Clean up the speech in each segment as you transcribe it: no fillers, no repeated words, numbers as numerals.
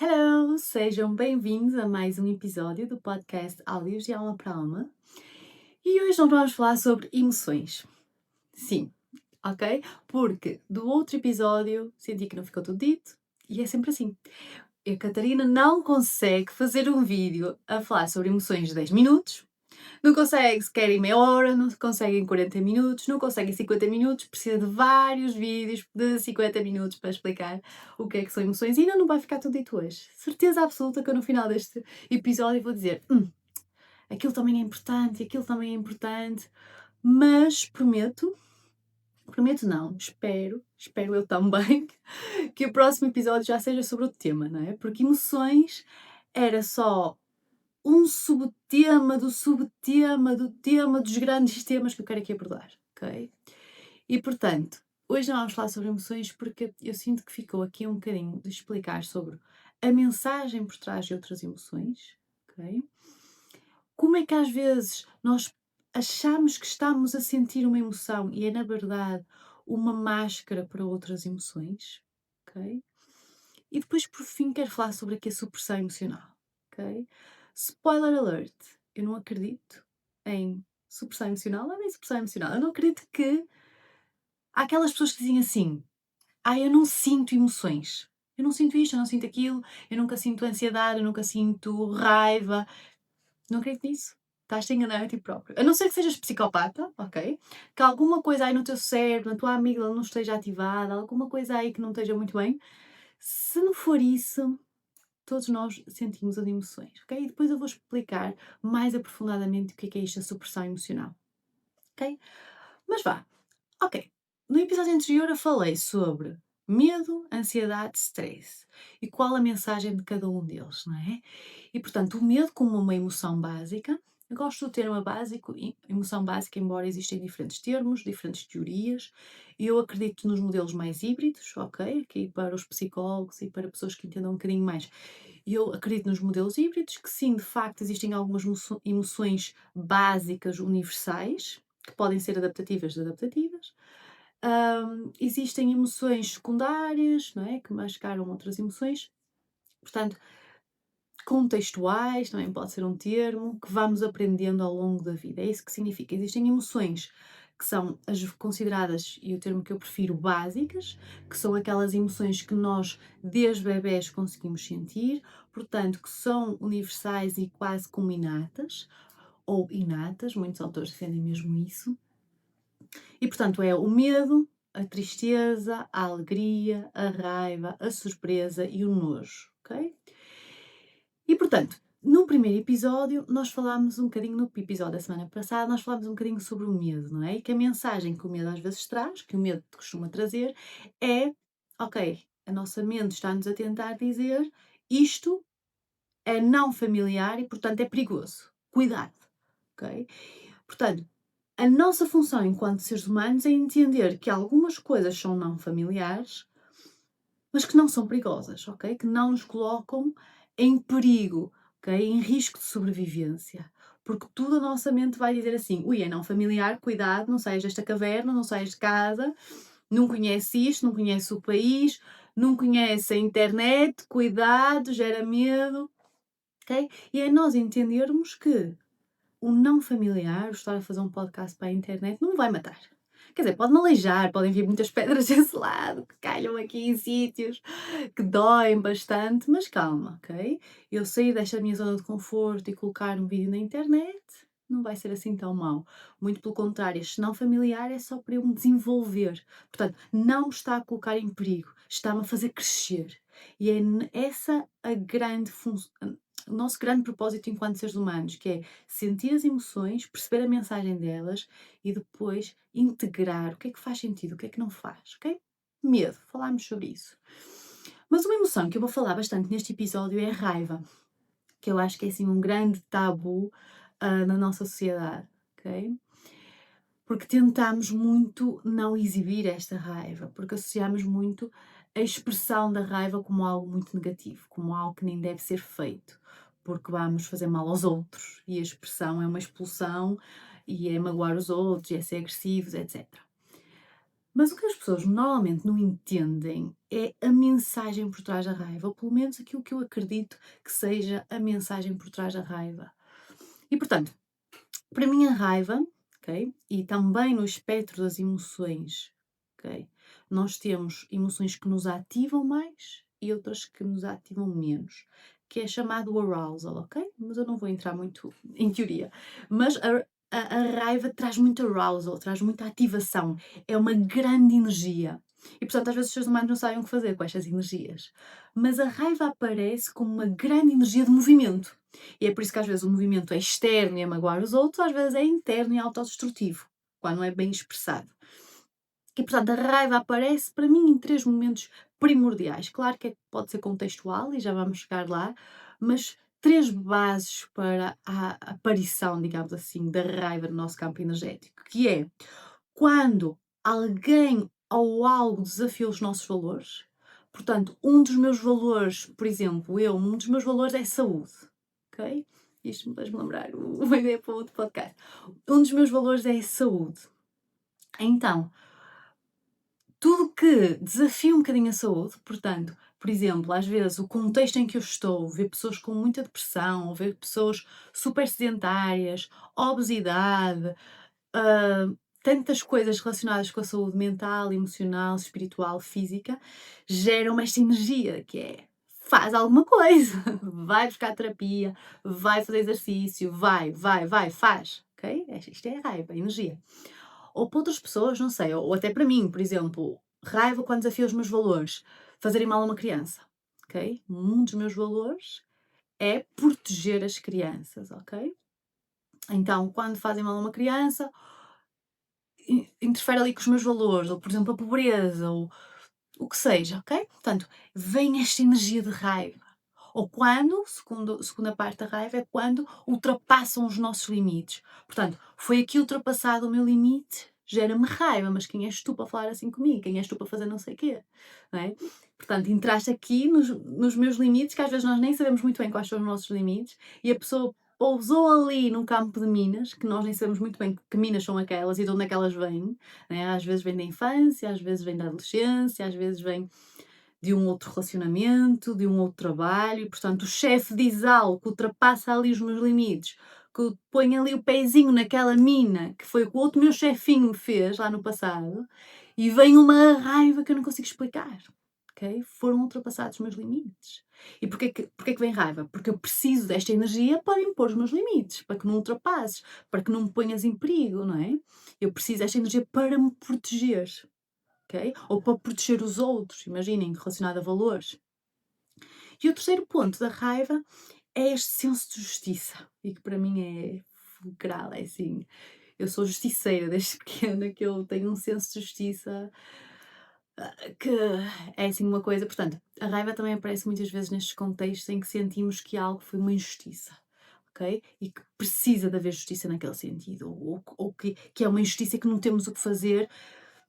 Hello! Sejam bem-vindos a mais um episódio do podcast Áudios de Alma para Alma. E hoje nós vamos falar sobre emoções. Sim, ok? Porque do outro episódio senti que não ficou tudo dito e é sempre assim. A Catarina não consegue fazer um vídeo a falar sobre emoções de 10 minutos, não consegue sequer em meia hora, não consegue em 40 minutos, não consegue em 50 minutos, precisa de vários vídeos de 50 minutos para explicar o que é que são emoções e ainda não vai ficar tudo dito hoje. Certeza absoluta que eu no final deste episódio vou dizer aquilo também é importante, aquilo também é importante, mas prometo não, espero eu também, que o próximo episódio já seja sobre o tema, não é? Porque emoções era só um subtema do subtema do tema dos grandes temas que eu quero aqui abordar, ok? E portanto, hoje não vamos falar sobre emoções porque eu sinto que ficou aqui um bocadinho de explicar sobre a mensagem por trás de outras emoções, ok? Como é que às vezes nós achamos que estamos a sentir uma emoção e é na verdade uma máscara para outras emoções, ok? E depois por fim quero falar sobre aqui a supressão emocional, ok? Spoiler alert, eu não acredito em supressão emocional, não é nem supressão emocional, eu não acredito que há aquelas pessoas que dizem assim, eu não sinto emoções, eu não sinto isto, eu não sinto aquilo, eu nunca sinto ansiedade, eu nunca sinto raiva, não acredito nisso. Estás-te a enganar a ti próprio. A não ser que sejas psicopata, ok? Que alguma coisa aí no teu cérebro, na tua amígdala não esteja ativada, alguma coisa aí que não esteja muito bem. Se não for isso, todos nós sentimos as emoções, ok? E depois eu vou explicar mais aprofundadamente o que é isto, a supressão emocional, ok? Mas vá, ok. No episódio anterior eu falei sobre medo, ansiedade, stress e qual a mensagem de cada um deles, não é? E portanto, o medo como uma emoção básica, eu gosto do termo básico, emoção básica, embora existem diferentes termos, diferentes teorias, e eu acredito nos modelos mais híbridos, ok? Aqui para os psicólogos e para pessoas que entendam um bocadinho mais. Eu acredito nos modelos híbridos, que sim, de facto, existem algumas emoções básicas universais, que podem ser adaptativas, desadaptativas. Existem emoções secundárias, não é? Que mascaram outras emoções. Portanto, contextuais, também pode ser um termo, que vamos aprendendo ao longo da vida. É isso que significa. Existem emoções que são as consideradas, e o termo que eu prefiro, básicas, que são aquelas emoções que nós, desde bebés, conseguimos sentir, portanto, que são universais e quase como inatas, ou inatas, muitos autores defendem mesmo isso. E, portanto, é o medo, a tristeza, a alegria, a raiva, a surpresa e o nojo, ok? E portanto, no primeiro episódio, nós falámos um bocadinho, no episódio da semana passada, nós falámos um bocadinho sobre o medo, não é? E que a mensagem que o medo às vezes traz, que o medo costuma trazer, é, ok, a nossa mente está-nos a tentar dizer isto é não familiar e, portanto, é perigoso. Cuidado, ok? Portanto, a nossa função enquanto seres humanos é entender que algumas coisas são não familiares, mas que não são perigosas, ok? Que não nos colocam em perigo, ok? Em risco de sobrevivência. Porque tudo a nossa mente vai dizer assim: ui, é não familiar, cuidado, não saias desta caverna, não saias de casa, não conhece isto, não conhece o país, não conhece a internet, cuidado, gera medo, ok? E é nós entendermos que o não familiar, o estar a fazer um podcast para a internet, não me vai matar. Quer dizer, pode-me aleijar, podem vir muitas pedras desse lado, que calham aqui em sítios que doem bastante, mas calma, ok? Eu sair desta minha zona de conforto e colocar um vídeo na internet não vai ser assim tão mau. Muito pelo contrário, este não familiar é só para eu me desenvolver. Portanto, não me está a colocar em perigo, está-me a fazer crescer. E é essa a grande função, o nosso grande propósito enquanto seres humanos, que é sentir as emoções, perceber a mensagem delas e depois integrar o que é que faz sentido, o que é que não faz, ok? Medo, falámos sobre isso. Mas uma emoção que eu vou falar bastante neste episódio é a raiva, que eu acho que é assim um grande tabu na nossa sociedade, ok? Porque tentamos muito não exibir esta raiva, porque associamos muito a expressão da raiva como algo muito negativo, como algo que nem deve ser feito, porque vamos fazer mal aos outros e a expressão é uma expulsão e é magoar os outros, e é ser agressivos, etc. Mas o que as pessoas normalmente não entendem é a mensagem por trás da raiva, ou pelo menos aquilo que eu acredito que seja a mensagem por trás da raiva. E portanto, para mim a raiva, ok? E também no espectro das emoções, ok? Nós temos emoções que nos ativam mais e outras que nos ativam menos, que é chamado arousal, ok? Mas eu não vou entrar muito em teoria. Mas a raiva traz muito arousal, traz muita ativação, é uma grande energia. E portanto, às vezes os seres humanos não sabem o que fazer com estas energias. Mas a raiva aparece como uma grande energia de movimento. E é por isso que às vezes o movimento é externo e a magoar os outros, às vezes é interno e autodestrutivo, quando não é bem expressado. E portanto a raiva aparece para mim em 3 momentos primordiais. Claro que pode ser contextual e já vamos chegar lá, mas 3 bases para a aparição, digamos assim, da raiva no nosso campo energético, que é quando alguém ou algo desafia os nossos valores. Portanto, um dos meus valores, por exemplo, um dos meus valores é saúde, ok? Isto me faz-me lembrar uma ideia para outro podcast. Um dos meus valores é saúde. Então, tudo que desafia um bocadinho a saúde, portanto, por exemplo, às vezes o contexto em que eu estou, ver pessoas com muita depressão, ou ver pessoas super sedentárias, obesidade, ah, tantas coisas relacionadas com a saúde mental, emocional, espiritual, física, geram esta energia que é faz alguma coisa, vai buscar terapia, vai fazer exercício, vai, faz, ok? Isto é raiva, energia. Ou para outras pessoas, não sei, ou até para mim, por exemplo, raiva quando desafio os meus valores, fazerem mal a uma criança, ok? Um dos meus valores é proteger as crianças, ok? Então, quando fazem mal a uma criança, interfere ali com os meus valores, ou por exemplo a pobreza, ou o que seja, ok? Portanto, vem esta energia de raiva. Ou quando, segunda parte da raiva, é quando ultrapassam os nossos limites. Portanto, foi aqui ultrapassado o meu limite, gera-me raiva, mas quem és tu para falar assim comigo? Quem és tu para fazer não sei o quê? Não é? Portanto, entraste aqui nos meus limites, que às vezes nós nem sabemos muito bem quais são os nossos limites, e a pessoa pousou ali num campo de minas, que nós nem sabemos muito bem que minas são aquelas e de onde é que elas vêm. Né? Às vezes vêm da infância, às vezes vêm da adolescência, às vezes vêm de um outro relacionamento, de um outro trabalho, e portanto o chefe diz algo que ultrapassa ali os meus limites, que põe ali o pezinho naquela mina, que foi o que o outro meu chefinho me fez lá no passado, e vem uma raiva que eu não consigo explicar. Okay? Foram ultrapassados os meus limites. E porquê que vem raiva? Porque eu preciso desta energia para impor os meus limites, para que não ultrapasses, para que não me ponhas em perigo, não é? Eu preciso desta energia para me proteger, ok? Ou para proteger os outros, imaginem, relacionado a valores. E o terceiro ponto da raiva é este senso de justiça, e que para mim é fulcral, é assim, eu sou justiceira desde pequena, que eu tenho um senso de justiça que é assim uma coisa, portanto, a raiva também aparece muitas vezes nestes contextos em que sentimos que algo foi uma injustiça, ok? E que precisa de haver justiça naquele sentido, ou que é uma injustiça que não temos o que fazer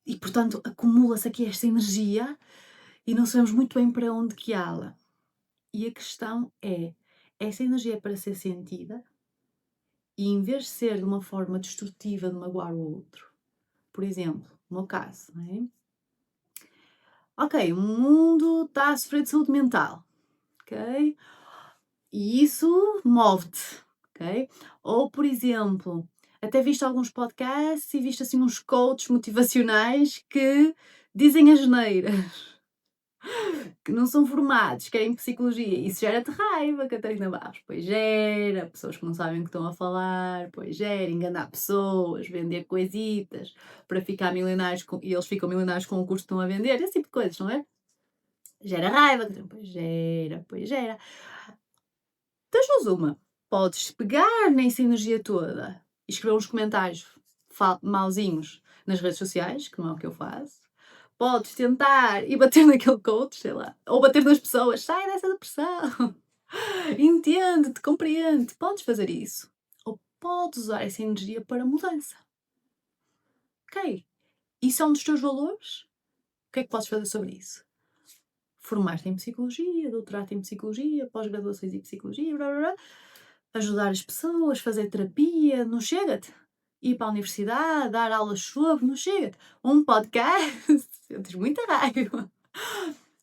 e, portanto, acumula-se aqui esta energia e não sabemos muito bem para onde guiá-la. E a questão é, essa energia é para ser sentida e em vez de ser de uma forma destrutiva de magoar o outro, por exemplo, no meu caso, não é? Ok, o mundo está a sofrer de saúde mental, ok? E isso move-te, ok? Ou, por exemplo, até viste alguns podcasts e viste assim uns coaches motivacionais que dizem asneiras, que não são formados, que é em psicologia. Isso gera-te raiva, Catarina Barros. Pois gera, pessoas que não sabem o que estão a falar, pois gera, enganar pessoas, vender coisitas para ficar milionários e eles ficam milionários com o curso que estão a vender, esse tipo de coisas, não é? Gera raiva, pois gera. Das duas uma, podes pegar nessa energia toda e escrever uns comentários mauzinhos nas redes sociais, que não é o que eu faço. Podes tentar e bater naquele coach, sei lá, ou bater nas pessoas, sai dessa depressão, entende-te, compreende, podes fazer isso. Ou podes usar essa energia para mudança. Ok? Isso é um dos teus valores? O que é que podes fazer sobre isso? Formar-te em psicologia, doutorar-te em psicologia, pós-graduações em psicologia, blá, blá, blá, ajudar as pessoas, fazer terapia, não chega-te? ir para a universidade, dar aulas sobre, não chega. Um podcast, eu tenho muita raiva.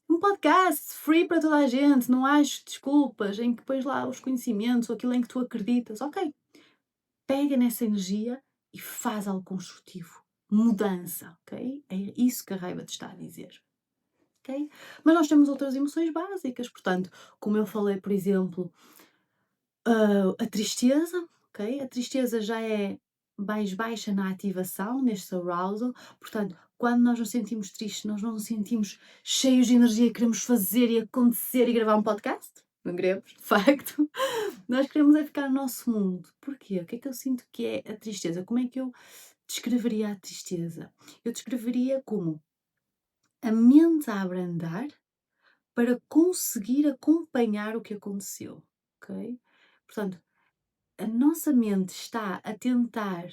Um podcast free para toda a gente, não acho desculpas, em que pões lá os conhecimentos, ou aquilo em que tu acreditas. Ok, pega nessa energia e faz algo construtivo. Mudança, ok? É isso que a raiva te está a dizer. Okay? Mas nós temos outras emoções básicas, portanto, como eu falei, por exemplo, a tristeza, ok? A tristeza já é mais baixa na ativação, neste arousal, portanto, quando nós nos sentimos tristes, nós não nos sentimos cheios de energia, queremos fazer e acontecer e gravar um podcast. Não queremos, de facto. Nós queremos é ficar no nosso mundo. Porquê? O que é que eu sinto que é a tristeza? Como é que eu descreveria a tristeza? Eu descreveria como a mente a abrandar para conseguir acompanhar o que aconteceu, ok? Portanto, a nossa mente está a tentar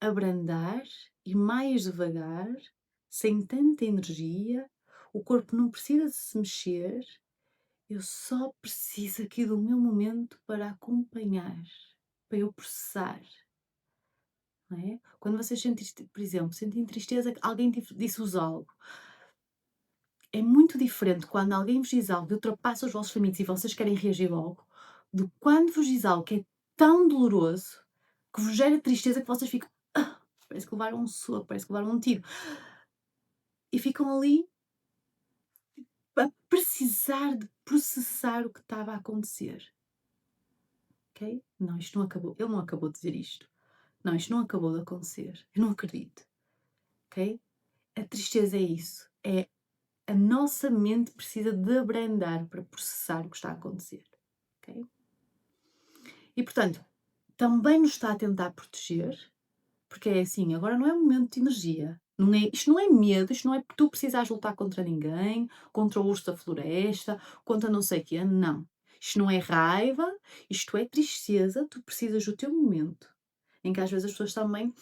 abrandar e mais devagar, sem tanta energia, o corpo não precisa de se mexer, eu só preciso aqui do meu momento para acompanhar, para eu processar. Não é? Quando vocês sentem, por exemplo, sentem tristeza, alguém disse-vos algo. É muito diferente quando alguém vos diz algo que ultrapassa os vossos limites e vocês querem reagir logo, do que quando vos diz algo que é tão doloroso, que vos gera tristeza, que vocês ficam, parece que levaram um soco, parece que levaram um tiro. E ficam ali a precisar de processar o que estava a acontecer. Ok? Não, isto não acabou. Ele não acabou de dizer isto. Não, isto não acabou de acontecer. Eu não acredito. Ok? A tristeza é isso. É a nossa mente precisa de abrandar para processar o que está a acontecer. Ok? E, portanto, também nos está a tentar proteger, porque é assim, agora não é um momento de energia. Isto não é medo, isto não é porque tu precisas lutar contra ninguém, contra o urso da floresta, contra não sei o quê, não. Isto não é raiva, isto é tristeza, tu precisas do teu momento. Em que às vezes as pessoas também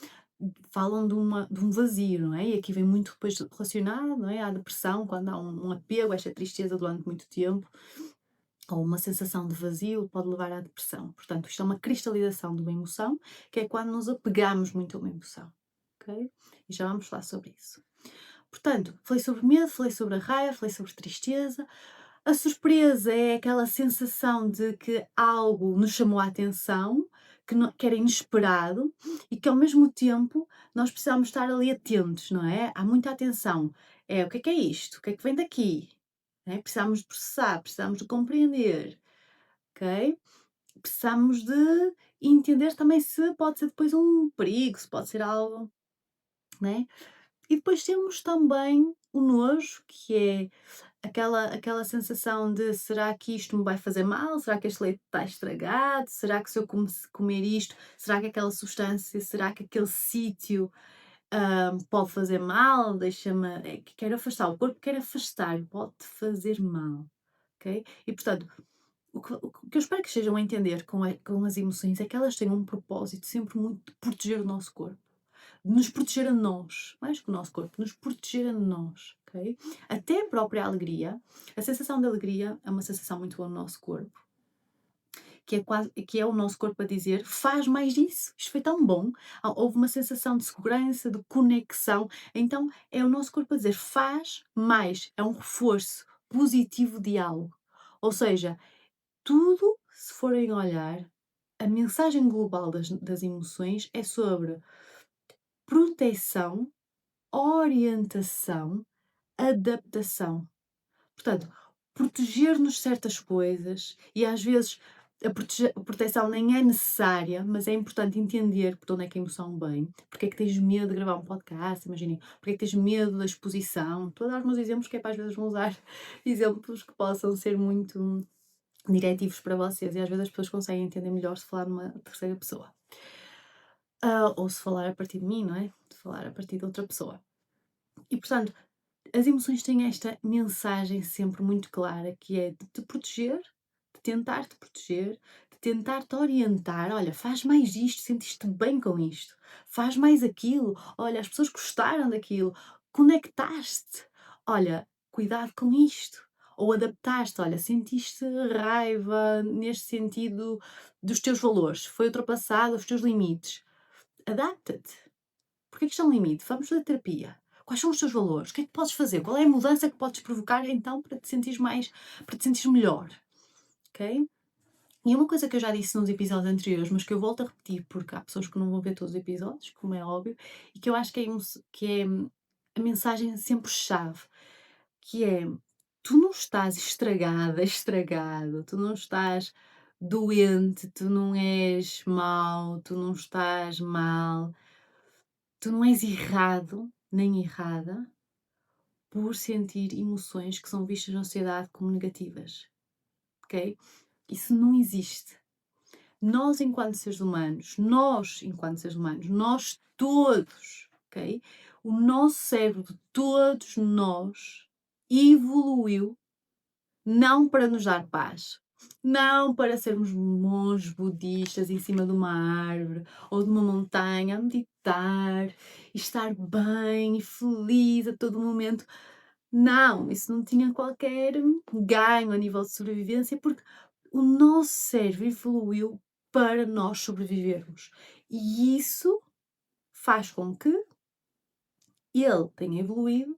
falam de um vazio, não é? E aqui vem muito depois relacionado, não é? À depressão, quando há um apego, esta tristeza durante muito tempo, ou uma sensação de vazio, pode levar à depressão. Portanto, isto é uma cristalização de uma emoção, que é quando nos apegamos muito a uma emoção. Ok? E já vamos falar sobre isso. Portanto, falei sobre medo, falei sobre a raiva, falei sobre tristeza. A surpresa é aquela sensação de que algo nos chamou a atenção, que era inesperado e que ao mesmo tempo nós precisamos estar ali atentos, não é? Há muita atenção. O que é isto? O que é que vem daqui? Né? Precisamos de processar, precisamos de compreender, ok? Precisamos de entender também se pode ser depois um perigo, se pode ser algo, né? E depois temos também o nojo, que é aquela sensação de será que isto me vai fazer mal? Será que este leite está estragado? Será que se eu comer isto, será que aquela substância, será que aquele sítio pode fazer mal? Deixa-me. Que quer afastar, o corpo quer afastar, pode fazer mal. Ok? E portanto, o que eu espero que estejam a entender com as emoções é que elas têm um propósito sempre muito de proteger o nosso corpo, de nos proteger a nós, mais que o nosso corpo, nos proteger a nós, ok? Até a própria alegria, a sensação de alegria é uma sensação muito boa no nosso corpo, que é o nosso corpo a dizer, faz mais disso, isto foi tão bom, houve uma sensação de segurança, de conexão, então é o nosso corpo a dizer, faz mais, é um reforço positivo de algo, ou seja, tudo, se forem olhar, a mensagem global das emoções é sobre proteção, orientação, adaptação. Portanto, proteger-nos certas coisas e às vezes a proteção nem é necessária, mas é importante entender por onde é que a emoção vem. Porque é que tens medo de gravar um podcast, imaginem. Porque é que tens medo da exposição. Estou a dar meus exemplos que é para às vezes vão usar exemplos que possam ser muito diretivos para vocês e às vezes as pessoas conseguem entender melhor se falar numa terceira pessoa. Ou se falar a partir de mim, não é? De falar a partir de outra pessoa. E portanto, as emoções têm esta mensagem sempre muito clara que é de te proteger, de tentar te proteger, de tentar te orientar. Olha, faz mais isto, sentiste bem com isto. Faz mais aquilo. Olha, as pessoas gostaram daquilo. Conectaste. Olha, cuidado com isto. Ou adaptaste, olha, sentiste raiva neste sentido dos teus valores, foi ultrapassado os teus limites. adapta-te. Porque é que isto é um limite? Vamos fazer terapia. Quais são os teus valores? O que é que podes fazer? Qual é a mudança que podes provocar então para te sentires para te sentires melhor? Ok? E uma coisa que eu já disse nos episódios anteriores, mas que eu volto a repetir porque há pessoas que não vão ver todos os episódios, como é óbvio, e que eu acho que é a mensagem sempre chave, que é: tu não estás estragada, estragado, tu não estás doente, tu não és mau, tu não estás mal, tu não és errado nem errada por sentir emoções que são vistas na sociedade como negativas, ok? Isso não existe. Nós enquanto seres humanos, nós todos, ok? O nosso cérebro de todos nós evoluiu não para nos dar paz, não para sermos monges budistas em cima de uma árvore ou de uma montanha a meditar e estar bem e feliz a todo momento. Não, isso não tinha qualquer ganho a nível de sobrevivência, porque o nosso cérebro evoluiu para nós sobrevivermos. E isso faz com que ele tenha evoluído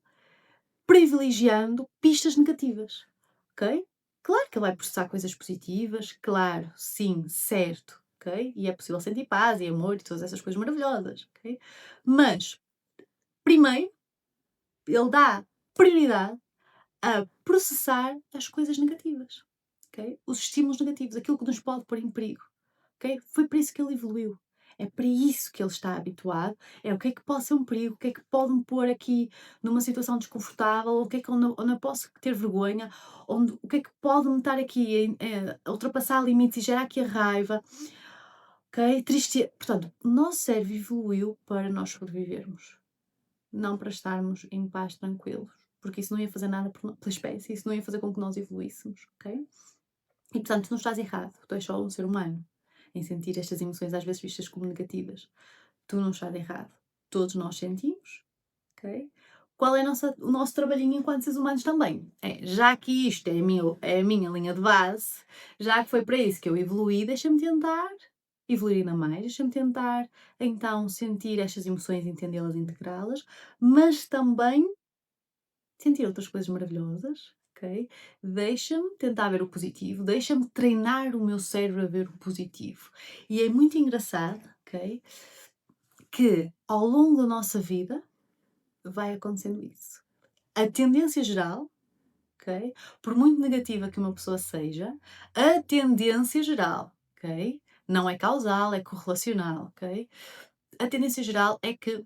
privilegiando pistas negativas, ok? Claro que ele vai processar coisas positivas, claro, sim, certo, ok? E é possível sentir paz e amor e todas essas coisas maravilhosas, ok? Mas, primeiro, ele dá prioridade a processar as coisas negativas, ok? Os estímulos negativos, aquilo que nos pode pôr em perigo, ok? Foi para isso que ele evoluiu. É para isso que ele está habituado. É o que é que pode ser um perigo, o que é que pode me pôr aqui numa situação desconfortável, o que é que onde eu posso ter vergonha, o que é que pode me estar aqui a ultrapassar limites e gerar aqui a raiva, ok? Triste. Portanto, o nosso cérebro evoluiu para nós sobrevivermos, não para estarmos em paz, tranquilos, porque isso não ia fazer nada pela espécie, isso não ia fazer com que nós evoluíssemos, ok? E portanto, tu não estás errado, tu és só um ser humano em sentir estas emoções às vezes vistas como negativas. Tu não estás errado. Todos nós sentimos, ok? Qual é o nosso trabalhinho enquanto seres humanos também? Já que isto é a minha linha de base, já que foi para isso que eu evoluí, deixa-me tentar evoluir ainda mais, deixa-me tentar então sentir estas emoções, entendê-las, integrá-las, mas também sentir outras coisas maravilhosas, ok? Deixa-me tentar ver o positivo, deixa-me treinar o meu cérebro a ver o positivo. E é muito engraçado, ok? Que ao longo da nossa vida vai acontecendo isso. A tendência geral, ok? Por muito negativa que uma pessoa seja, a tendência geral, ok? Não é causal, é correlacional, ok? A tendência geral é que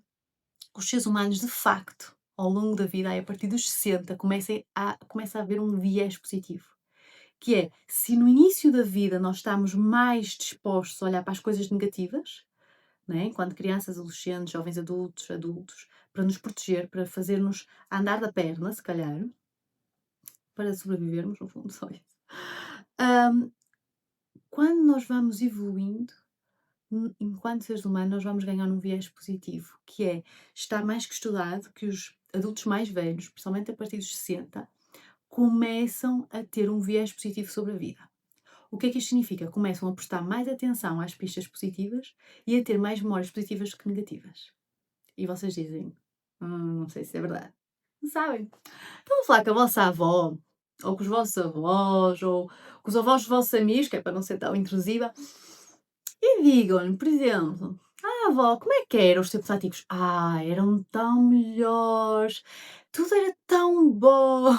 os seres humanos, de facto, ao longo da vida, a partir dos 60, começa a haver um viés positivo. Que é, se no início da vida nós estamos mais dispostos a olhar para as coisas negativas, né? Enquanto crianças, adolescentes, jovens adultos, para nos proteger, para fazer-nos andar da perna, se calhar, para sobrevivermos, no fundo, só isso. Quando nós vamos evoluindo, enquanto seres humanos, nós vamos ganhar um viés positivo, que é, está mais que estudado que os adultos mais velhos, principalmente a partir dos 60, começam a ter um viés positivo sobre a vida. O que é que isto significa? Começam a prestar mais atenção às pistas positivas e a ter mais memórias positivas que negativas. E vocês dizem, não sei se é verdade. Não sabem. Estão a falar com a vossa avó, ou com os vossos avós, ou com os avós dos vossos amigos, que é para não ser tão intrusiva, e digam-lhe, por exemplo, avó, como é que eram os tempos antigos? Eram tão melhores, tudo era tão bom.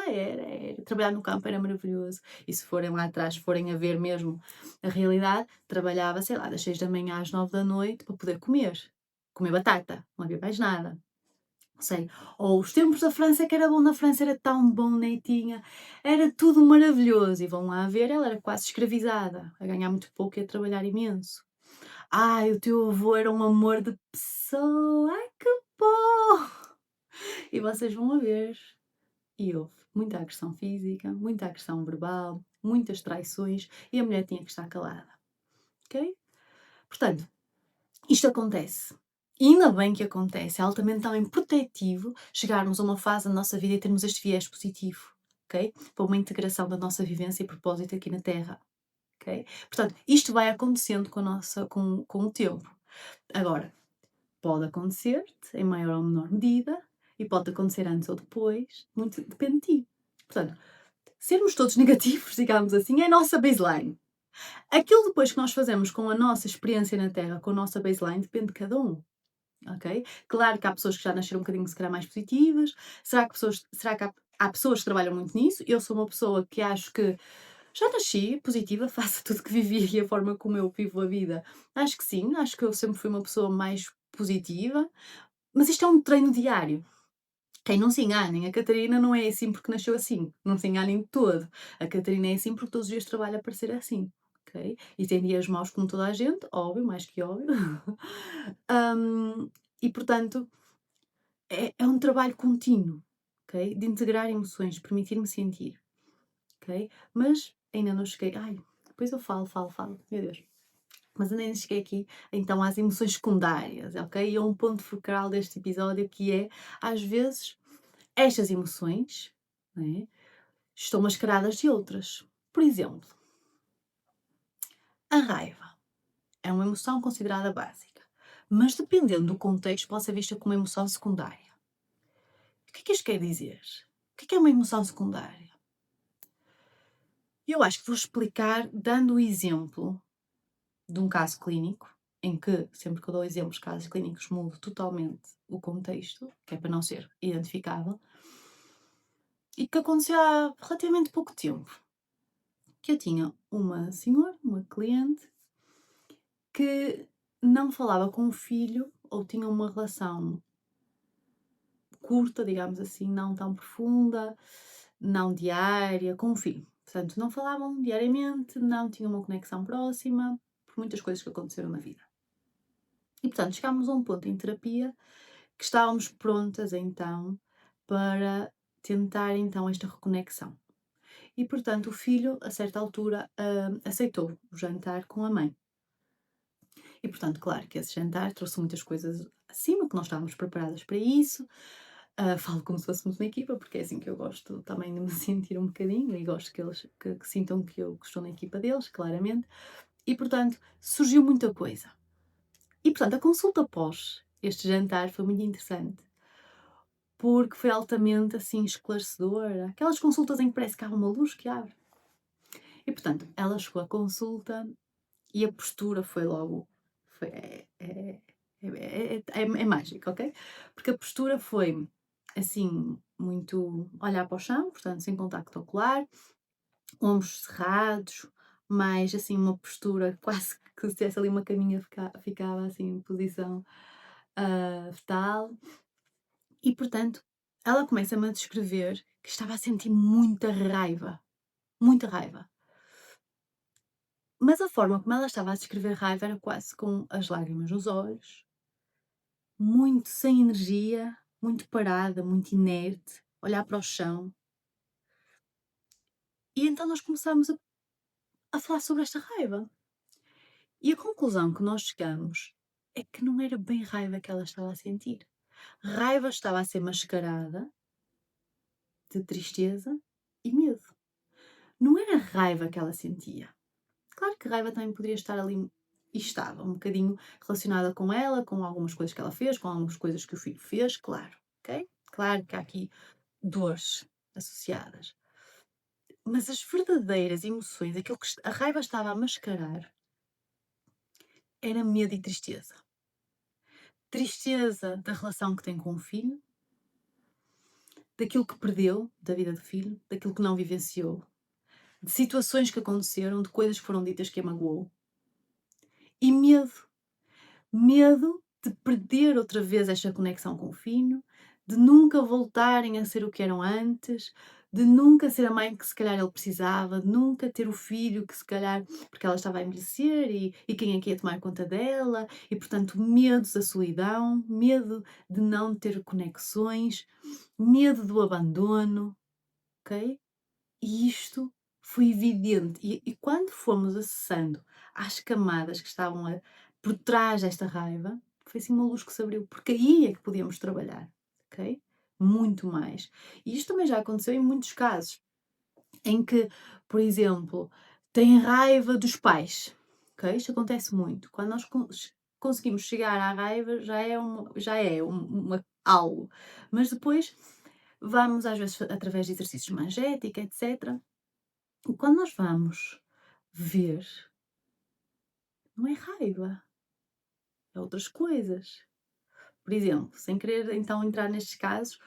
Era. Trabalhar no campo era maravilhoso. E se forem lá atrás, forem a ver mesmo a realidade, trabalhava, sei lá, das 6 da manhã às 9 da noite para poder comer. Comer batata, não havia mais nada. Não sei. Ou os tempos da França, que era bom na França, era tão bom, neitinha, era tudo maravilhoso. E vão lá ver, ela era quase escravizada, a ganhar muito pouco e a trabalhar imenso. O teu avô era um amor de pessoa, que bom! E vocês vão a ver. E houve muita agressão física, muita agressão verbal, muitas traições e a mulher tinha que estar calada. Ok? Portanto, isto acontece. E ainda bem que acontece. É altamente também protetivo chegarmos a uma fase da nossa vida e termos este viés positivo. Ok? Para uma integração da nossa vivência e propósito aqui na Terra. Ok? Portanto, isto vai acontecendo com o tempo. Agora, pode acontecer-te em maior ou menor medida e pode acontecer antes ou depois, muito depende de ti. Portanto, sermos todos negativos, digamos assim, é a nossa baseline. Aquilo depois que nós fazemos com a nossa experiência na Terra, com a nossa baseline, depende de cada um. Ok? Claro que há pessoas que já nasceram um bocadinho, se calhar, mais positivas. Será que há pessoas que trabalham muito nisso? Eu sou uma pessoa que acho que já nasci positiva, faço tudo que vivi e a forma como eu vivo a vida. Acho que sim, acho que eu sempre fui uma pessoa mais positiva, mas isto é um treino diário. Quem não se enganem, a Catarina não é assim porque nasceu assim, não se enganem de todo. A Catarina é assim porque todos os dias trabalha para ser assim, ok? E tem dias maus como toda a gente, óbvio, mais que óbvio. Hum, e portanto, é um trabalho contínuo, ok? De integrar emoções, permitir-me sentir, ok? Mas ainda não cheguei. Ai, depois eu falo, meu Deus. Mas ainda não cheguei aqui, então, às emoções secundárias, ok? E é um ponto focal deste episódio que é, às vezes, estas emoções, não é, estão mascaradas de outras. Por exemplo, a raiva é uma emoção considerada básica, mas dependendo do contexto, pode ser vista como uma emoção secundária. O que é que isto quer dizer? O que é uma emoção secundária? Eu acho que vou explicar dando o exemplo de um caso clínico, em que, sempre que eu dou exemplos de casos clínicos, mudo totalmente o contexto, que é para não ser identificável, e que aconteceu há relativamente pouco tempo. Que eu tinha uma senhora, uma cliente, que não falava com o filho ou tinha uma relação curta, digamos assim, não tão profunda, não diária, com o filho. Portanto, não falavam diariamente, não tinham uma conexão próxima, por muitas coisas que aconteceram na vida. E, portanto, chegámos a um ponto em terapia que estávamos prontas, então, para tentar, então, esta reconexão. E, portanto, o filho, a certa altura, aceitou o jantar com a mãe. E, portanto, claro que esse jantar trouxe muitas coisas acima, que nós estávamos preparadas para isso. Falo como se fôssemos uma equipa, porque é assim que eu gosto também de me sentir um bocadinho e gosto que eles que sintam que eu estou na equipa deles, claramente. E, portanto, surgiu muita coisa. E, portanto, a consulta após este jantar foi muito interessante, porque foi altamente, assim, esclarecedora. Aquelas consultas em que parece que há uma luz que abre. E, portanto, ela chegou à consulta e a postura foi logo... Foi, é mágico, ok? Porque a postura foi, assim, muito olhar para o chão, portanto, sem contacto ocular, ombros cerrados, mais, assim, uma postura quase que se tivesse ali uma caminha ficava, assim, em posição fetal. E, portanto, ela começa-me a descrever que estava a sentir muita raiva. Muita raiva. Mas a forma como ela estava a descrever raiva era quase com as lágrimas nos olhos, muito sem energia, muito parada, muito inerte, olhar para o chão. E então nós começámos a falar sobre esta raiva. E a conclusão que nós chegamos é que não era bem raiva que ela estava a sentir. Raiva estava a ser mascarada de tristeza e medo. Não era raiva que ela sentia. Claro que raiva também poderia estar ali, e estava um bocadinho relacionada com ela, com algumas coisas que ela fez, com algumas coisas que o filho fez, claro, ok? Claro que há aqui dores associadas. Mas as verdadeiras emoções, aquilo que a raiva estava a mascarar, era medo e tristeza. Tristeza da relação que tem com o filho, daquilo que perdeu da vida do filho, daquilo que não vivenciou, de situações que aconteceram, de coisas que foram ditas que a magoou. E medo. Medo de perder outra vez esta conexão com o filho, de nunca voltarem a ser o que eram antes, de nunca ser a mãe que se calhar ele precisava, de nunca ter o filho que se calhar, porque ela estava a envelhecer e quem é que ia tomar conta dela, e portanto medos da solidão, medo de não ter conexões, medo do abandono, ok? E isto foi evidente. E quando fomos acessando às camadas que estavam por trás desta raiva, foi assim uma luz que se abriu, porque aí é que podíamos trabalhar, ok? Muito mais. E isto também já aconteceu em muitos casos, em que, por exemplo, têm raiva dos pais, ok? Isto acontece muito. Quando nós conseguimos chegar à raiva algo. Mas depois vamos às vezes através de exercícios de imagética, etcétera, e quando nós vamos ver, não é raiva, é outras coisas. Por exemplo, sem querer então entrar nestes casos,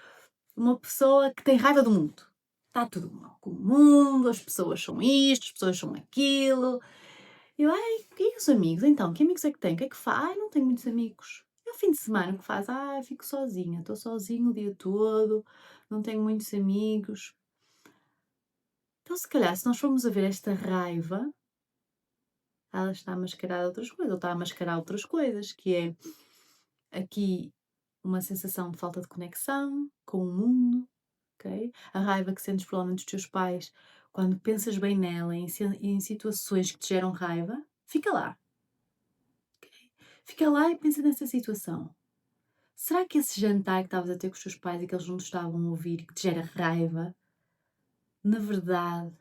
uma pessoa que tem raiva do mundo. Está tudo mal com o mundo, as pessoas são isto, as pessoas são aquilo. Eu: "Ai, e os amigos então, que amigos é que tem? O que é que faz? Ai, não tenho muitos amigos". E ao fim de semana o que faz? "Ai, fico sozinha, estou sozinho o dia todo, não tenho muitos amigos". Então se calhar se nós formos a ver esta raiva, ela está a mascarar outras coisas, ou está a mascarar outras coisas, que é aqui uma sensação de falta de conexão com o mundo, ok? A raiva que sentes provavelmente dos teus pais quando pensas bem nela, em situações que te geram raiva, fica lá. Fica lá e pensa nessa situação. Será que esse jantar que estavas a ter com os teus pais e que eles não te estavam a ouvir e que te gera raiva, na verdade,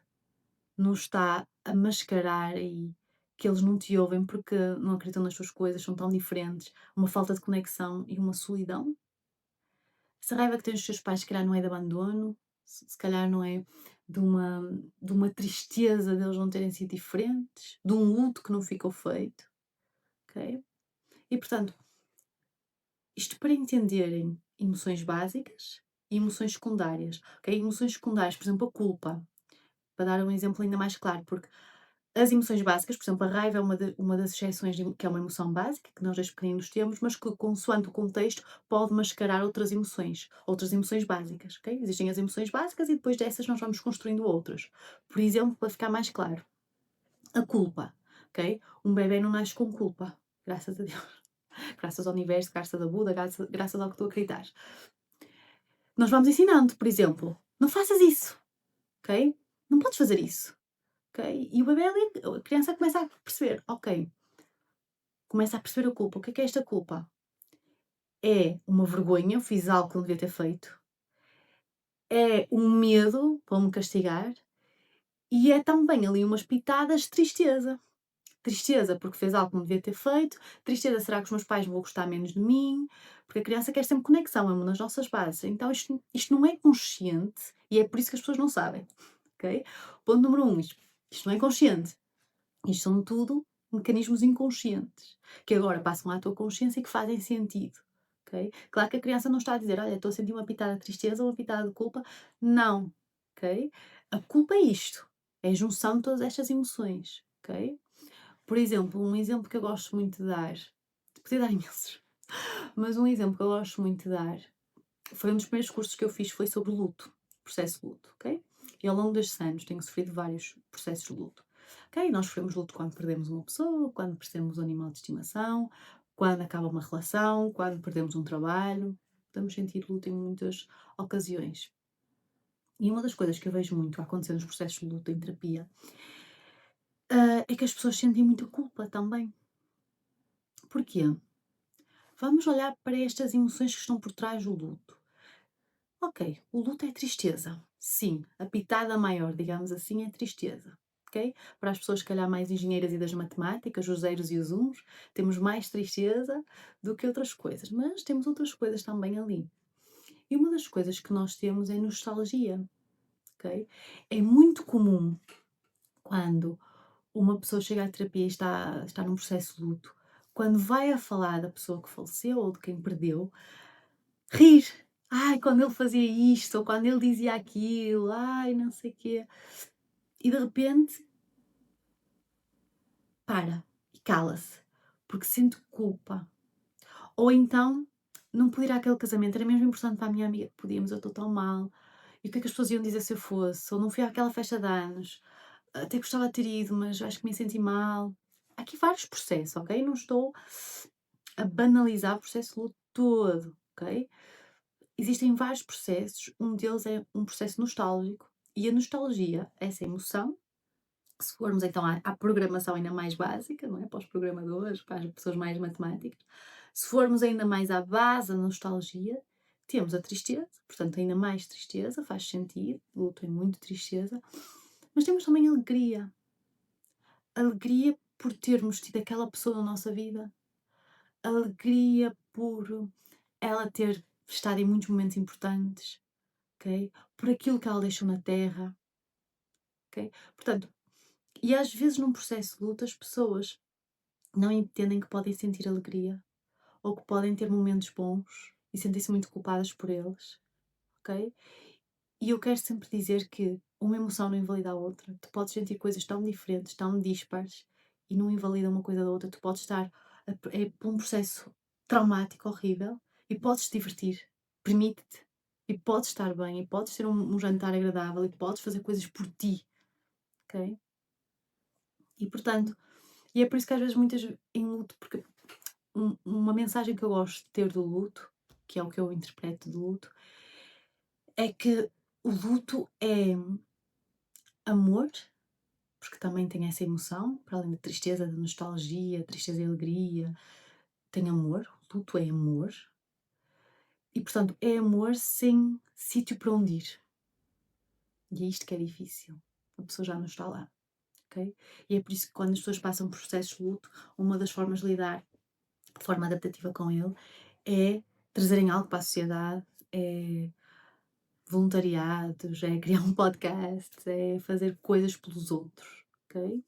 não está a mascarar aí que eles não te ouvem porque não acreditam nas tuas coisas, são tão diferentes, uma falta de conexão e uma solidão? Essa raiva que tens dos teus pais, se calhar não é de abandono, se calhar não é de uma tristeza deles não terem sido diferentes, de um luto que não ficou feito, ok? E portanto, isto para entenderem emoções básicas e emoções secundárias, ok? Emoções secundárias, por exemplo, a culpa, para dar um exemplo ainda mais claro, porque as emoções básicas, por exemplo, a raiva é uma das exceções que é uma emoção básica, que nós desde pequeninos temos, mas que, consoante o contexto, pode mascarar outras emoções básicas, ok? Existem as emoções básicas e depois dessas nós vamos construindo outras. Por exemplo, para ficar mais claro, a culpa, ok? Um bebê não nasce com culpa, graças a Deus. Graças ao universo, graças a Buda, graças ao que tu acreditas. Nós vamos ensinando, por exemplo, não faças isso, ok? Não podes fazer isso, ok? E o bebê ali, a criança começa a perceber, ok, começa a perceber a culpa. O que é esta culpa? É uma vergonha, eu fiz algo que não devia ter feito, é um medo, vão-me castigar, e é também ali umas pitadas de tristeza. Tristeza porque fez algo que não devia ter feito, tristeza, será que os meus pais vão gostar menos de mim? Porque a criança quer sempre conexão, é uma das nossas bases. Então isto não é consciente e é por isso que as pessoas não sabem, ok? Ponto número um, isto não é consciente. Isto são tudo mecanismos inconscientes, que agora passam à tua consciência e que fazem sentido, ok? Claro que a criança não está a dizer, olha, estou a sentir uma pitada de tristeza ou uma pitada de culpa. Não, ok? A culpa é isto, é a junção de todas estas emoções, ok? Por exemplo, um exemplo que eu gosto muito de dar, podia dar imensos, mas um exemplo que eu gosto muito de dar, foi um dos primeiros cursos que eu fiz, foi sobre luto, processo de luto, ok? E ao longo destes anos tenho sofrido vários processos de luto, ok? Nós sofremos luto quando perdemos uma pessoa, quando perdemos um animal de estimação, quando acaba uma relação, quando perdemos um trabalho, podemos sentir luto em muitas ocasiões. E uma das coisas que eu vejo muito acontecer nos processos de luto em terapia, é que as pessoas sentem muita culpa também. Porquê? Vamos olhar para estas emoções que estão por trás do luto. Ok, o luto é tristeza. Sim, a pitada maior, digamos assim, é tristeza. Ok? Para as pessoas, se calhar, mais engenheiras e das matemáticas, os zeros e os uns, temos mais tristeza do que outras coisas, mas temos outras coisas também ali. E uma das coisas que nós temos é nostalgia. Ok? É muito comum quando uma pessoa chega à terapia e está num processo de luto, quando vai a falar da pessoa que faleceu ou de quem perdeu, rir. Ai, quando ele fazia isto, ou quando ele dizia aquilo, ai, não sei o quê. E de repente para e cala-se, porque sente culpa. Ou então, não pude ir àquele casamento, era mesmo importante para a minha amiga que podíamos, eu estou tão mal. E o que é que as pessoas iam dizer se eu fosse? Ou não fui àquela festa de anos, até gostava de ter ido, mas acho que me senti mal. Há aqui vários processos, ok? Não estou a banalizar o processo de luto todo, ok? Existem vários processos, um deles é um processo nostálgico. E a nostalgia, essa emoção, se formos então à programação ainda mais básica, não é? Para os programadores, para as pessoas mais matemáticas, se formos ainda mais à base da nostalgia, temos a tristeza, portanto, ainda mais tristeza, faz sentido, luto é muito tristeza, mas temos também alegria. Alegria por termos tido aquela pessoa na nossa vida, alegria por ela ter estado em muitos momentos importantes, ok? Por aquilo que ela deixou na Terra, ok? Portanto, e às vezes num processo de luta as pessoas não entendem que podem sentir alegria ou que podem ter momentos bons e sentem-se muito culpadas por eles, ok? E eu quero sempre dizer que uma emoção não invalida a outra. Tu podes sentir coisas tão diferentes, tão dispares, e não invalida uma coisa da outra. Tu podes estar por um processo traumático, horrível, e podes te divertir. Permite-te. E podes estar bem, e podes ter um jantar agradável, e podes fazer coisas por ti, ok? E portanto, e é por isso que às vezes muitas em luto, porque uma mensagem que eu gosto de ter do luto, que é o que eu interpreto do luto, é que o luto é amor, porque também tem essa emoção, para além da tristeza, da nostalgia, tristeza e alegria, tem amor, o luto é amor, e portanto é amor sem sítio para onde ir. E é isto que é difícil, a pessoa já não está lá, ok? E é por isso que quando as pessoas passam por processos de luto, uma das formas de lidar de forma adaptativa com ele é trazerem algo para a sociedade, é voluntariados, é criar um podcast, é fazer coisas pelos outros, ok?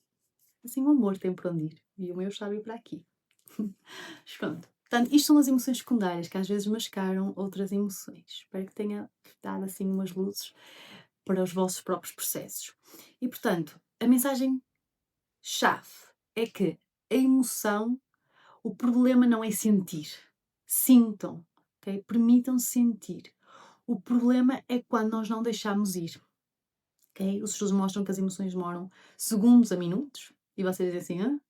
Assim o amor tem para onde ir. E o meu está a vir para aqui. Mas pronto. Portanto, isto são as emoções secundárias que às vezes mascaram outras emoções. Espero que tenha dado assim umas luzes para os vossos próprios processos. E portanto, a mensagem-chave é que a emoção, o problema não é sentir. Sintam, ok? Permitam-se sentir. O problema é quando nós não deixamos ir. Okay? Os estudos mostram que as emoções demoram segundos a minutos e vocês dizem assim,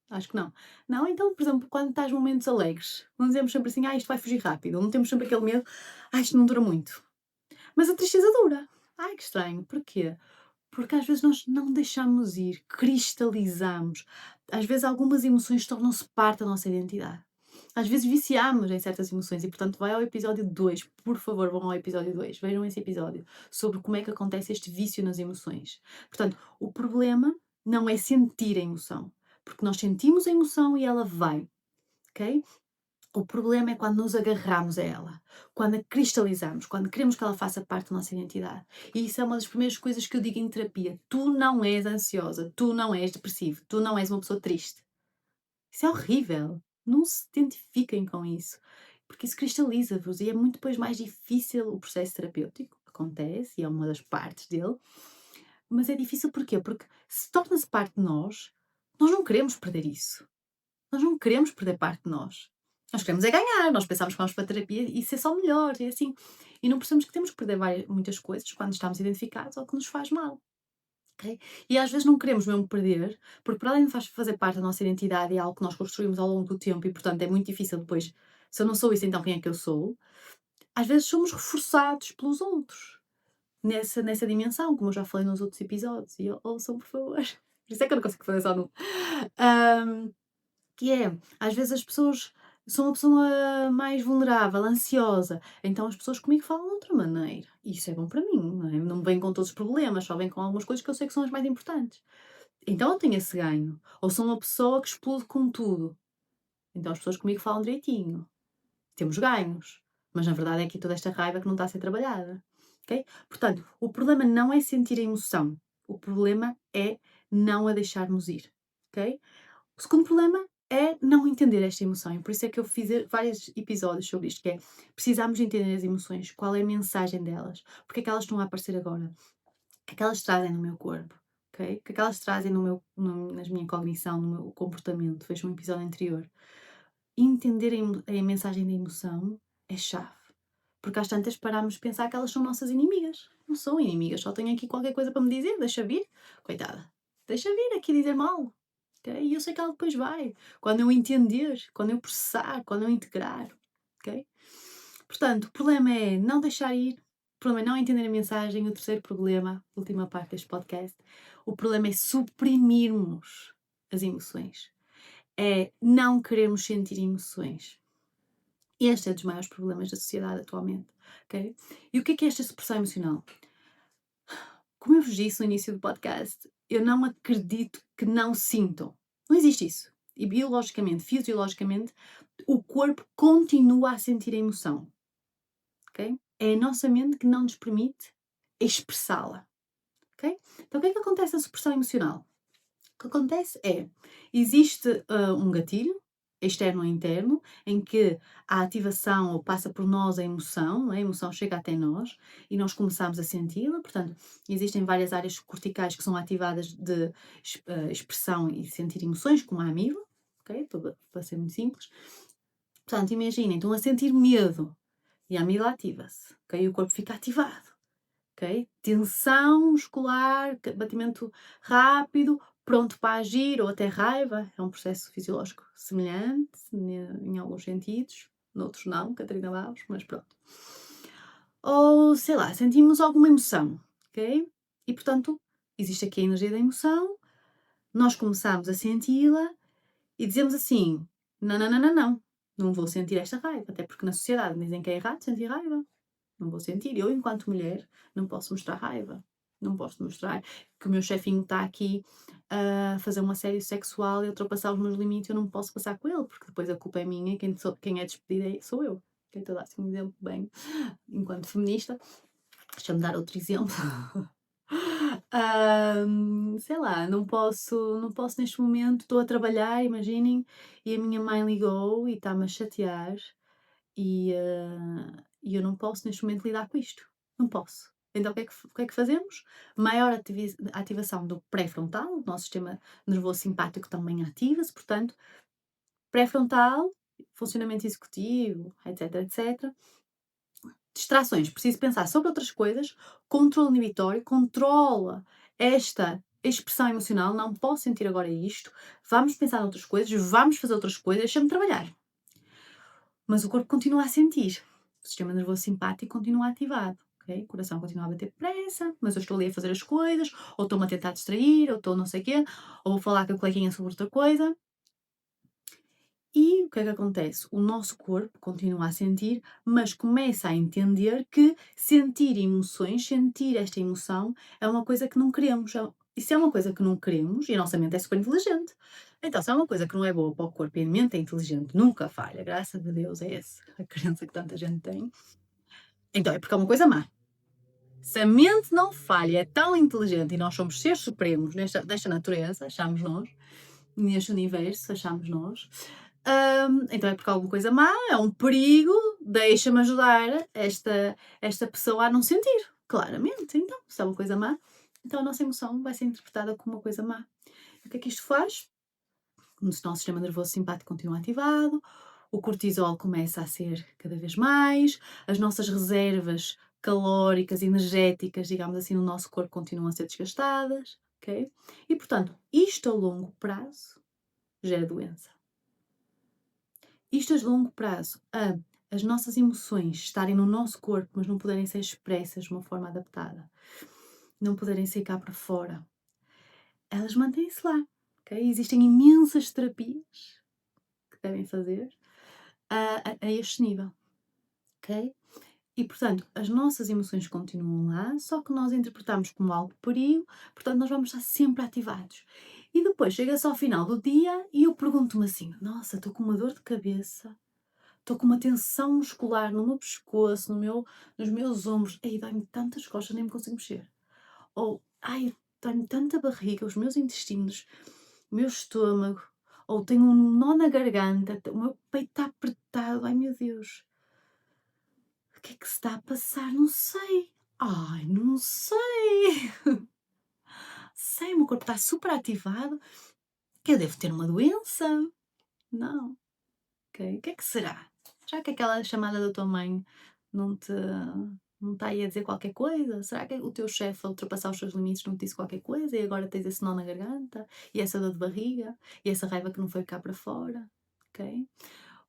acho que não. Não, então, por exemplo, quando estás em momentos alegres, não dizemos sempre assim, isto vai fugir rápido, não temos sempre aquele medo, isto não dura muito. Mas a tristeza dura. Ai, que estranho, porquê? Porque às vezes nós não deixamos ir, cristalizamos. Às vezes algumas emoções tornam-se parte da nossa identidade. Às vezes viciamos em certas emoções e, portanto, vai ao episódio 2. Por favor, vão ao episódio 2. Vejam esse episódio sobre como é que acontece este vício nas emoções. Portanto, o problema não é sentir a emoção, porque nós sentimos a emoção e ela vai, ok? O problema é quando nos agarramos a ela, quando a cristalizamos, quando queremos que ela faça parte da nossa identidade. E isso é uma das primeiras coisas que eu digo em terapia. Tu não és ansiosa, tu não és depressivo, tu não és uma pessoa triste. Isso é horrível. Não se identifiquem com isso, porque isso cristaliza-vos e é muito depois mais difícil o processo terapêutico. Acontece e é uma das partes dele, mas é difícil porquê? Porque se torna-se parte de nós, nós não queremos perder isso. Nós não queremos perder parte de nós. Nós queremos é ganhar, nós pensamos que vamos para a terapia e ser só melhor, e assim. E não percebemos que temos que perder muitas coisas quando estamos identificados ou que nos faz mal. Okay? E às vezes não queremos mesmo perder, porque para além de fazer parte da nossa identidade, é algo que nós construímos ao longo do tempo e, portanto, é muito difícil depois. Se eu não sou isso, então quem é que eu sou? Às vezes somos reforçados pelos outros nessa dimensão, como eu já falei nos outros episódios. E ouçam, por favor. Por isso é que eu não consigo fazer só no. Que é, às vezes as pessoas são uma pessoa mais vulnerável, ansiosa, então as pessoas comigo falam de outra maneira. E isso é bom para mim, não é? Não me vêm com todos os problemas, só vêm com algumas coisas que eu sei que são as mais importantes. Então eu tenho esse ganho. Ou sou uma pessoa que explode com tudo. Então as pessoas comigo falam direitinho. Temos ganhos. Mas na verdade é aqui toda esta raiva que não está a ser trabalhada. Ok? Portanto, o problema não é sentir a emoção. O problema é não a deixarmos ir. Ok? O segundo problema é não entender esta emoção. E por isso é que eu fiz vários episódios sobre isto, que é precisamos entender as emoções, qual é a mensagem delas, porque é que elas estão a aparecer agora, o que é que elas trazem no meu corpo, ok? O que é que elas trazem na minha cognição, no meu comportamento. Vejo um episódio anterior. Entender a mensagem da emoção é chave. Porque às tantas paramos de pensar que elas são nossas inimigas. Não são inimigas, só têm aqui qualquer coisa para me dizer, deixa vir. Coitada, deixa vir aqui dizer mal. Okay? E eu sei que ela depois vai. Quando eu entender, quando eu processar, quando eu integrar. Okay? Portanto, o problema é não deixar ir. O problema é não entender a mensagem. O terceiro problema, última parte deste podcast, o problema é suprimirmos as emoções. É não querermos sentir emoções. Este é dos maiores problemas da sociedade atualmente. Okay? E o que é esta supressão emocional? Como eu vos disse no início do podcast, eu não acredito que não sintam. Não existe isso. e biologicamente, fisiologicamente, o corpo continua a sentir a emoção, ok? É a nossa mente que não nos permite expressá-la, ok? Então o que é que acontece na supressão emocional? O que acontece é, existe um gatilho, externo ou interno, em que a ativação ou passa por nós a emoção chega até nós e nós começamos a senti-la. Portanto, existem várias áreas corticais que são ativadas de expressão e sentir emoções, como a amígdala, ok? Para ser muito simples. Portanto, imaginem, estão a sentir medo e a amígdala ativa-se, ok? E o corpo fica ativado. Ok? Tensão muscular, batimento rápido, pronto para agir ou até raiva, é um processo fisiológico semelhante em alguns sentidos, noutros não, Catarina Barros, mas pronto. Ou, sei lá, sentimos alguma emoção, ok? E portanto, existe aqui a energia da emoção, nós começamos a senti-la e dizemos assim: não, não, não, não, não vou sentir esta raiva, até porque na sociedade dizem que é errado sentir raiva. Não vou sentir. Eu, enquanto mulher, não posso mostrar raiva. Não posso mostrar que o meu chefinho está aqui a fazer um assédio sexual e a ultrapassar os meus limites. Eu não posso passar com ele, porque depois a culpa é minha e quem é despedida sou eu. Estou a dar assim um exemplo bem, enquanto feminista. Deixa-me dar outro exemplo. Sei lá, não posso neste momento, estou a trabalhar, imaginem, e a minha mãe ligou e está-me a chatear e eu não posso neste momento lidar com isto. Não posso. Então o que é que fazemos? Maior ativação do pré-frontal, o nosso sistema nervoso simpático também ativa-se, portanto, pré-frontal, funcionamento executivo, etc, etc. Distrações, preciso pensar sobre outras coisas, controle inibitório, controla esta expressão emocional, não posso sentir agora isto, vamos pensar noutras coisas, vamos fazer outras coisas, deixa-me trabalhar. Mas o corpo continua a sentir. O sistema nervoso simpático continua ativado. Okay? O coração continua a bater depressa, mas eu estou ali a fazer as coisas, ou estou-me a tentar distrair, ou estou não sei o quê, ou vou falar com a coleguinha sobre outra coisa. E o que é que acontece? O nosso corpo continua a sentir, mas começa a entender que sentir emoções, sentir esta emoção, é uma coisa que não queremos. E se é uma coisa que não queremos, e a nossa mente é super inteligente, então se é uma coisa que não é boa para o corpo e a mente é inteligente, nunca falha, graças a Deus, é essa a crença que tanta gente tem, então é porque é uma coisa má. Se a mente não falha, é tão inteligente e nós somos seres supremos desta natureza, achamos nós, neste universo, achamos nós, então é porque há alguma coisa má, é um perigo, deixa-me ajudar esta pessoa a não sentir, claramente. Então, se é uma coisa má, então a nossa emoção vai ser interpretada como uma coisa má. E o que é que isto faz? O nosso sistema nervoso simpático continua ativado, o cortisol começa a ser cada vez mais, as nossas reservas calóricas, energéticas, digamos assim, no nosso corpo continuam a ser desgastadas, ok? E portanto, isto a longo prazo gera doença. Isto a longo prazo, as nossas emoções estarem no nosso corpo, mas não poderem ser expressas de uma forma adaptada, não poderem sair cá para fora, elas mantêm-se lá, ok? Existem imensas terapias que devem fazer a este nível, ok? E, portanto, as nossas emoções continuam lá, só que nós interpretamos como algo perigo, portanto, nós vamos estar sempre ativados. E depois chega-se ao final do dia e eu pergunto-me assim: nossa, estou com uma dor de cabeça, estou com uma tensão muscular no meu pescoço, nos meus ombros, ei, dói-me tantas costas, nem me consigo mexer. Ou, ai, dói-me tanta barriga, os meus intestinos, o meu estômago, ou tenho um nó na garganta, o meu peito está apertado, ai meu Deus. O que é que se está a passar? Não sei. Ai, não sei. Sei, o meu corpo está super ativado. Que eu devo ter uma doença? Não. Ok. O que é que será? Já que aquela chamada da tua mãe não te não está aí a dizer qualquer coisa? Será que o teu chefe a ultrapassar os seus limites não te disse qualquer coisa e agora tens esse nó na garganta? E essa dor de barriga? E essa raiva que não foi cá para fora? Ok?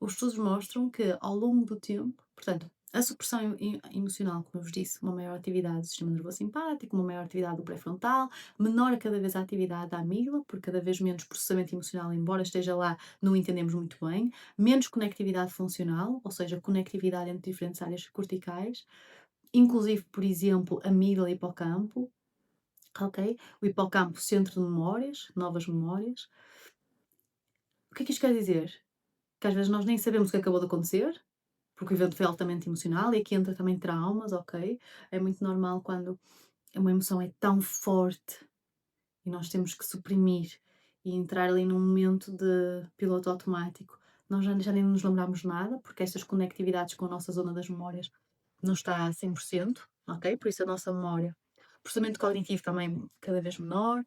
Os estudos mostram que ao longo do tempo, portanto, a supressão emocional, como eu vos disse, uma maior atividade do sistema nervoso simpático, uma maior atividade do pré-frontal, menor cada vez a atividade da amígdala, porque cada vez menos processamento emocional, embora esteja lá, não entendemos muito bem, menos conectividade funcional, ou seja, conectividade entre diferentes áreas corticais, inclusive, por exemplo, amígdala e hipocampo, ok? O hipocampo, centro de memórias, novas memórias, O que é que isto quer dizer? Que às vezes nós nem sabemos o que acabou de acontecer, porque o evento foi altamente emocional e aqui entra também traumas, ok? É muito normal quando uma emoção é tão forte e nós temos que suprimir e entrar ali num momento de piloto automático. Nós já nem nos lembramos de nada, porque estas conectividades com a nossa zona das memórias não está a 100%, ok? Por isso a nossa memória, processamento cognitivo também cada vez menor,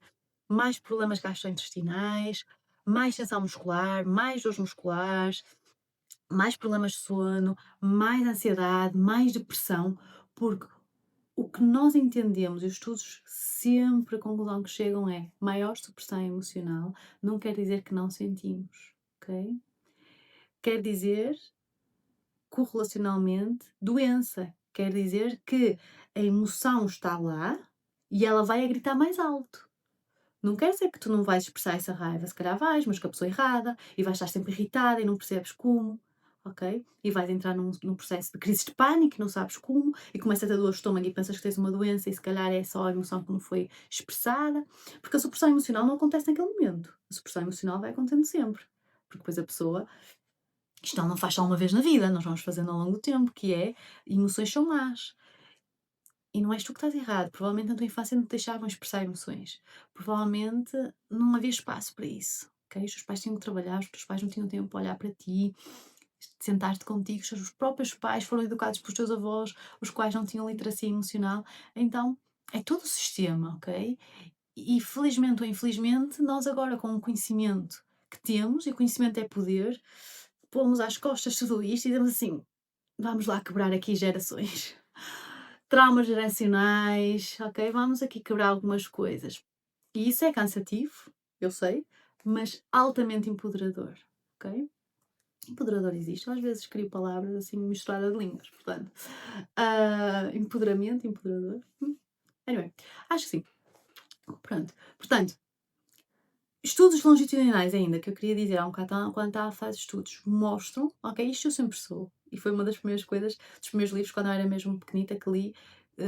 mais problemas gastrointestinais, mais tensão muscular, mais dores musculares, mais problemas de sono, mais ansiedade, mais depressão, porque o que nós entendemos e os estudos sempre a conclusão que chegam é maior supressão emocional não quer dizer que não sentimos, ok? Quer dizer, correlacionalmente, doença. Quer dizer que a emoção está lá e ela vai a gritar mais alto. Não quer dizer que tu não vais expressar essa raiva, se calhar vais, mas com a pessoa errada, e vais estar sempre irritada e não percebes como, ok? E vais entrar num processo de crise de pânico e não sabes como, e começa a ter dor de estômago e pensas que tens uma doença e se calhar é só a emoção que não foi expressada, porque a supressão emocional não acontece naquele momento. A supressão emocional vai acontecendo sempre, porque depois a pessoa, isto não faz só uma vez na vida, nós vamos fazendo ao longo do tempo, que é, emoções são más. E não és tu que estás errado. Provavelmente na tua infância não te deixavam expressar emoções. Provavelmente não havia espaço para isso. Okay? Os teus pais tinham que trabalhar, os teus pais não tinham tempo para olhar para ti, sentar-te contigo. Os próprios pais foram educados pelos teus avós, os quais não tinham literacia emocional. Então é todo o sistema, ok? E felizmente ou infelizmente, nós agora com o conhecimento que temos, e o conhecimento é poder, pomos às costas tudo isto e dizemos assim: vamos lá quebrar aqui gerações. Traumas geracionais, ok? Vamos aqui quebrar algumas coisas. E isso é cansativo, eu sei, mas altamente empoderador, ok? Empoderador existe, eu às vezes crio palavras assim misturadas de línguas, portanto. Empoderamento, empoderador. Anyway, acho que sim. Pronto. Portanto, estudos longitudinais ainda, que eu queria dizer há um bocado, quando estava a fazer estudos, mostram, ok, isto eu sempre sou, e foi uma das primeiras coisas, dos primeiros livros, quando eu era mesmo pequenita, que li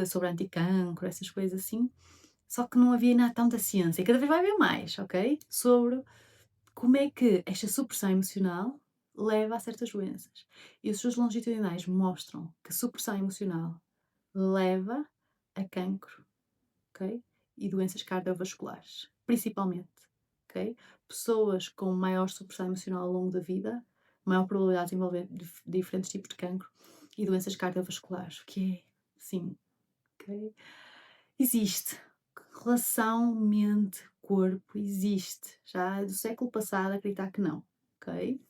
sobre anticancro, essas coisas assim, só que não havia nada tanta ciência, e cada vez vai haver mais, ok, sobre como é que esta supressão emocional leva a certas doenças. E os estudos longitudinais mostram que supressão emocional leva a cancro, ok, e doenças cardiovasculares, principalmente. Okay? Pessoas com maior supressão emocional ao longo da vida, maior probabilidade de desenvolver diferentes tipos de cancro e doenças cardiovasculares, o que é, sim, okay? Existe. Relação mente-corpo existe. Já do século passado acreditar que não, ok?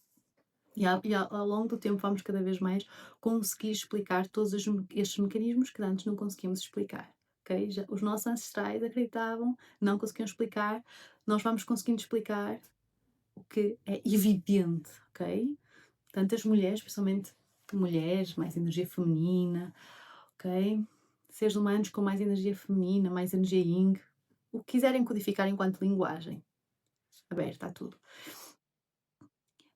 E ao longo do tempo vamos cada vez mais conseguir explicar todos estes mecanismos que antes não conseguíamos explicar. Okay? Os nossos ancestrais acreditavam, não conseguiam explicar, nós vamos conseguindo explicar o que é evidente, ok? Tantas mulheres, principalmente mulheres, mais energia feminina, ok? Seres humanos com mais energia feminina, mais energia yin, o que quiserem codificar enquanto linguagem, aberta a tudo.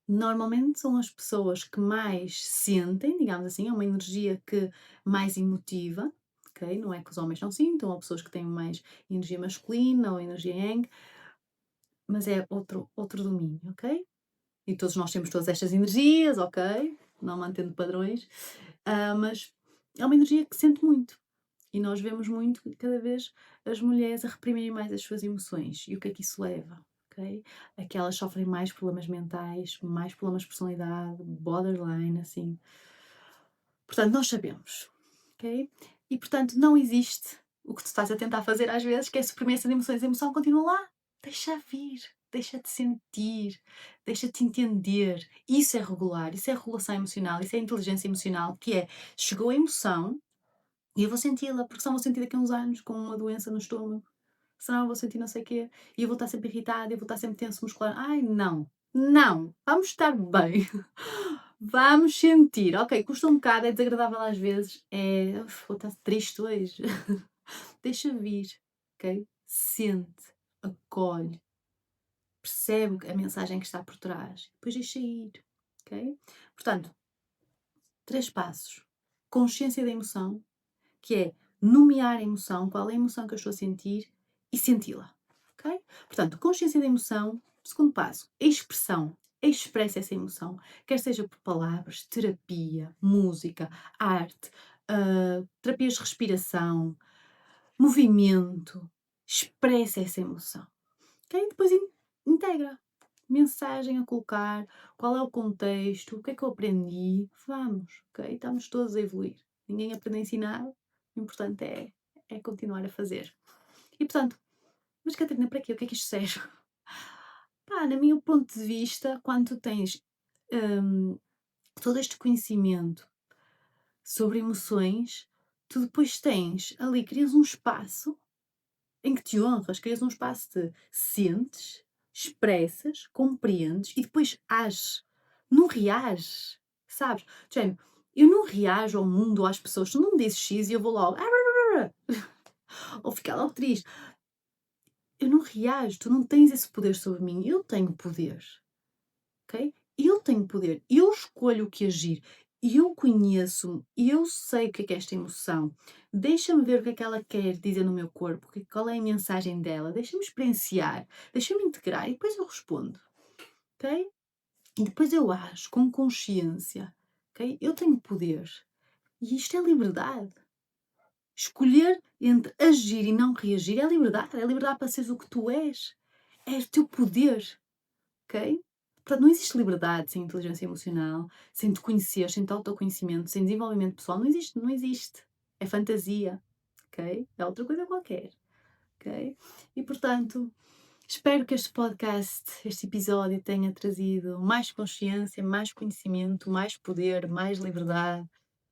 Normalmente são as pessoas que mais sentem, digamos assim, é uma energia que mais emotiva, ok? Não é que os homens não sintam, ou pessoas que têm mais energia masculina ou energia yang, mas é outro domínio, ok? E todos nós temos todas estas energias, ok? Não mantendo padrões, mas é uma energia que sente muito. E nós vemos muito cada vez as mulheres a reprimirem mais as suas emoções. E o que é que isso leva? Okay? A que elas sofrem mais problemas mentais, mais problemas de personalidade, borderline, assim. Portanto, nós sabemos. Ok? E, portanto, não existe o que tu estás a tentar fazer às vezes, que é suprimir essas emoções. A emoção continua lá. Deixa vir. Deixa-te sentir. Deixa-te entender. Isso é regular. Isso é regulação emocional. Isso é inteligência emocional, que é, chegou a emoção, e eu vou senti-la, porque senão vou sentir daqui a uns anos com uma doença no estômago. Senão eu vou sentir não sei o quê. E eu vou estar sempre irritada, eu vou estar sempre tenso muscular. Ai, não. Não. Vamos estar bem. Vamos sentir. Ok, custa um bocado, é desagradável às vezes. Vou estar triste hoje. Deixa vir. Ok? Sente. Acolhe. Percebe a mensagem que está por trás. Depois deixa ir. Ok? Portanto, 3 passos. Consciência da emoção, que é nomear a emoção, qual é a emoção que eu estou a sentir e senti-la, ok? Portanto, consciência da emoção, segundo passo, expressão. expresse essa emoção, quer seja por palavras, terapia, música, arte, terapias de respiração, movimento, expresse essa emoção, ok? Depois integra. Mensagem a colocar, qual é o contexto, o que é que eu aprendi, vamos, ok? Estamos todos a evoluir. Ninguém aprende a ensinar, o importante é continuar a fazer. E portanto, mas Catarina, para quê? O que é que isto serve? Pá, no meu ponto de vista, quando tu tens hum, todo este conhecimento sobre emoções, tu depois tens ali, crias um espaço em que te honras, crias um espaço de sentes, expressas, compreendes e depois ages. Não reages, sabes? Género, eu não reajo ao mundo ou às pessoas. Tu não me dizes X e eu vou logo. Ou ficar logo triste. Eu não reajo, tu não tens esse poder sobre mim. Eu tenho poder, ok? Eu tenho poder. Eu escolho o que agir. Eu conheço-me, eu sei o que é esta emoção. Deixa-me ver o que é que ela quer dizer no meu corpo, qual é a mensagem dela. Deixa-me experienciar, deixa-me integrar e depois eu respondo, ok? E depois eu ajo com consciência, ok? Eu tenho poder. E isto é liberdade. Escolher entre agir e não reagir é liberdade. É liberdade para seres o que tu és. É o teu poder, ok? Portanto, não existe liberdade sem inteligência emocional, sem te conhecer, sem te autoconhecimento, sem desenvolvimento pessoal. Não existe, não existe. É fantasia, ok? É outra coisa qualquer, ok? E portanto, espero que este podcast, este episódio tenha trazido mais consciência, mais conhecimento, mais poder, mais liberdade,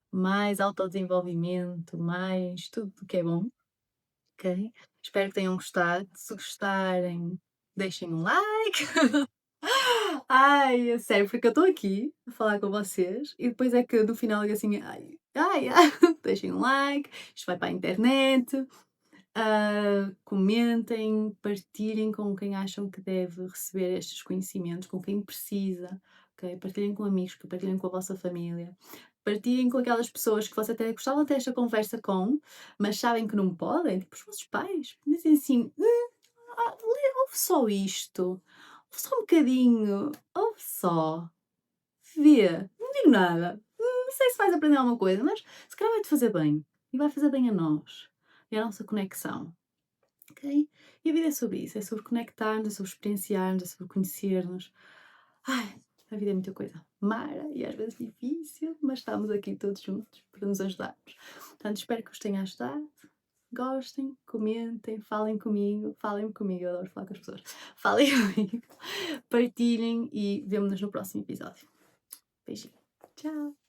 mais autodesenvolvimento, mais tudo o que é bom, ok? Espero que tenham gostado. Se gostarem, deixem um like. Ai, é sério, porque eu estou aqui a falar com vocês e depois é que no final digo assim, deixem um like, isto vai para a internet, comentem, partilhem com quem acham que deve receber estes conhecimentos, com quem precisa, ok? Partilhem com amigos, partilhem com a vossa família, partilhem com aquelas pessoas que vocês até gostavam de ter esta conversa com, mas sabem que não podem, tipo os vossos pais, dizem assim, ouve só isto, ouve só um bocadinho, ouve só, vê, não digo nada, não sei se vais aprender alguma coisa, mas se calhar vai-te fazer bem, e vai fazer bem a nós, e a nossa conexão, ok? E a vida é sobre isso, é sobre conectar-nos, é sobre experienciar-nos, é sobre conhecer-nos. Ai, a vida é muita coisa mara e às vezes difícil, mas estamos aqui todos juntos para nos ajudarmos. Portanto, espero que vos tenha ajudado. Gostem, comentem, falem comigo, eu adoro falar com as pessoas. Falem comigo, partilhem e vemo-nos no próximo episódio. Beijinho. Tchau!